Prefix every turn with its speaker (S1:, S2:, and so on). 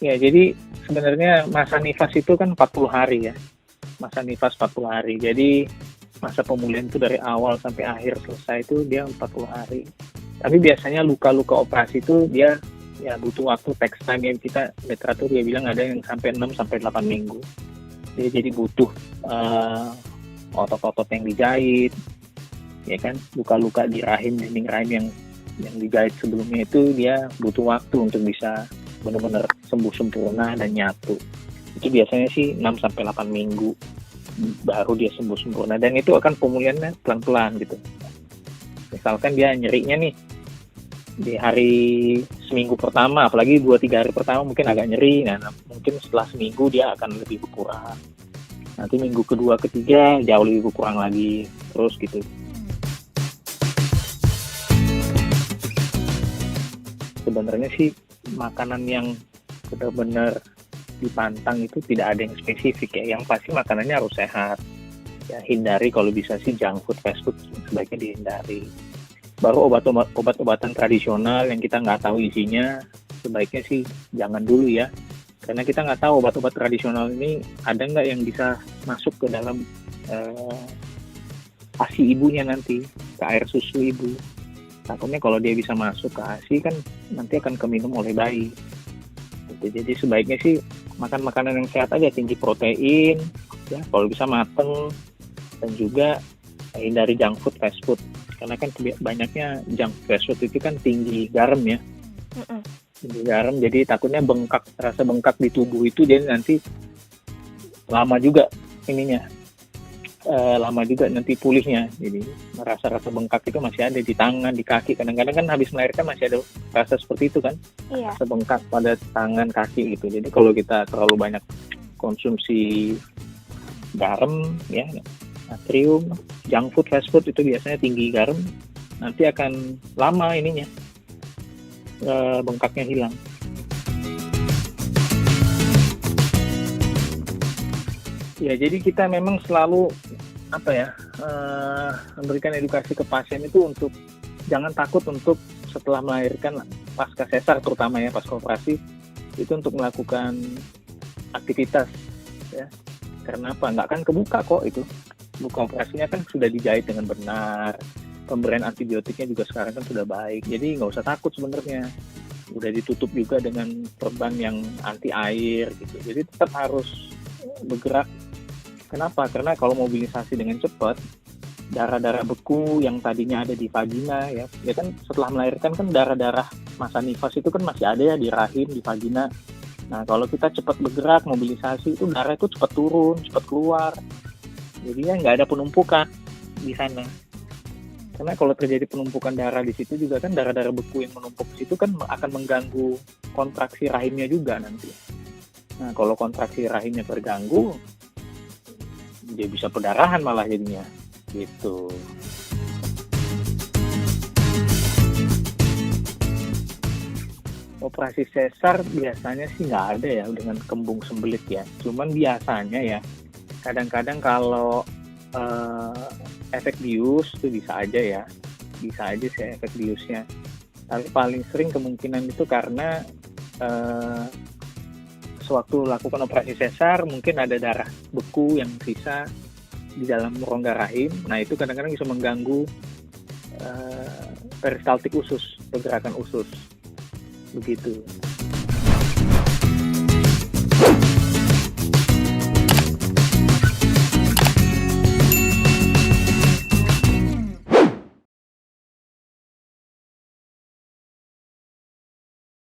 S1: Ya, jadi sebenarnya masa nifas itu kan 40 hari ya. Masa nifas 40 hari. Jadi masa pemulihan itu dari awal sampai akhir selesai itu dia 40 hari. Tapi biasanya luka-luka operasi itu dia ya butuh waktu, text time ya, kita literatur dia bilang ada yang sampai 6 sampai 8 minggu. Jadi butuh otot-otot yang dijahit, ya kan, luka-luka di rahim, dinding rahim yang dijahit sebelumnya itu dia butuh waktu untuk bisa benar-benar sembuh sempurna dan nyatu. Itu biasanya sih 6 sampai 8 minggu baru dia sembuh sempurna, dan itu akan pemulihannya pelan-pelan gitu. Misalkan dia nyerinya nih di hari seminggu pertama, apalagi 2-3 hari pertama mungkin agak nyeri, nah mungkin setelah seminggu dia akan lebih berkurang. Nanti minggu kedua, ketiga jauh lebih berkurang lagi, terus gitu. Sebenarnya sih makanan yang benar-benar dipantang itu tidak ada yang spesifik ya. Yang pasti makanannya harus sehat. Ya, hindari kalau bisa sih junk food, fast food sebaiknya dihindari. Baru obat-obatan tradisional yang kita nggak tahu isinya, sebaiknya sih jangan dulu ya. Karena kita nggak tahu obat-obat tradisional ini ada nggak yang bisa masuk ke dalam ASI ibunya nanti, ke air susu ibu. Takutnya kalau dia bisa masuk ke ASI kan nanti akan keminum oleh bayi. Jadi sebaiknya sih makan makanan yang sehat aja, tinggi protein, ya kalau bisa mateng, dan juga hindari junk food, fast food. Karena kan banyaknya junk fast food itu kan tinggi garam ya. Tinggi garam, jadi takutnya rasa bengkak di tubuh itu, jadi nanti lama juga ininya, lama juga nanti pulihnya. Jadi rasa bengkak itu masih ada di tangan, di kaki. Kadang-kadang kan habis melahirkan masih ada rasa seperti itu kan. Iya. Rasa bengkak pada tangan, kaki gitu. Jadi kalau kita terlalu banyak konsumsi garam ya, natrium, junk food, fast food itu biasanya tinggi garam, nanti akan lama ininya, bengkaknya hilang. Ya, jadi kita memang selalu memberikan edukasi ke pasien itu untuk jangan takut untuk setelah melahirkan, pasca sesar terutama ya, pasca operasi itu untuk melakukan aktivitas ya. Karena apa? Nggak kan kebuka kok itu. Luka operasinya kan sudah dijahit dengan benar, pemberian antibiotiknya juga sekarang kan sudah baik, jadi nggak usah takut sebenarnya. Udah ditutup juga dengan perban yang anti air gitu, jadi tetap harus bergerak. Kenapa? Karena kalau mobilisasi dengan cepat, darah-darah beku yang tadinya ada di vagina ya kan setelah melahirkan kan darah-darah masa nifas itu kan masih ada ya di rahim, di vagina. Nah kalau kita cepat bergerak, mobilisasi, itu darah itu cepat turun, cepat keluar. Jadinya nggak ada penumpukan di sana. Karena kalau terjadi penumpukan darah di situ juga kan darah-darah beku yang menumpuk di situ kan akan mengganggu kontraksi rahimnya juga nanti. Nah kalau kontraksi rahimnya terganggu, dia bisa perdarahan malah jadinya. Gitu. Operasi sesar biasanya sih nggak ada ya dengan kembung sembelit ya. Cuman biasanya ya kadang-kadang kalau efek bius itu bisa aja sih efek biusnya. Tapi paling sering kemungkinan itu karena sewaktu lakukan operasi sesar mungkin ada darah beku yang sisa di dalam rongga rahim. Nah itu kadang-kadang bisa mengganggu peristaltik usus, pergerakan usus, begitu.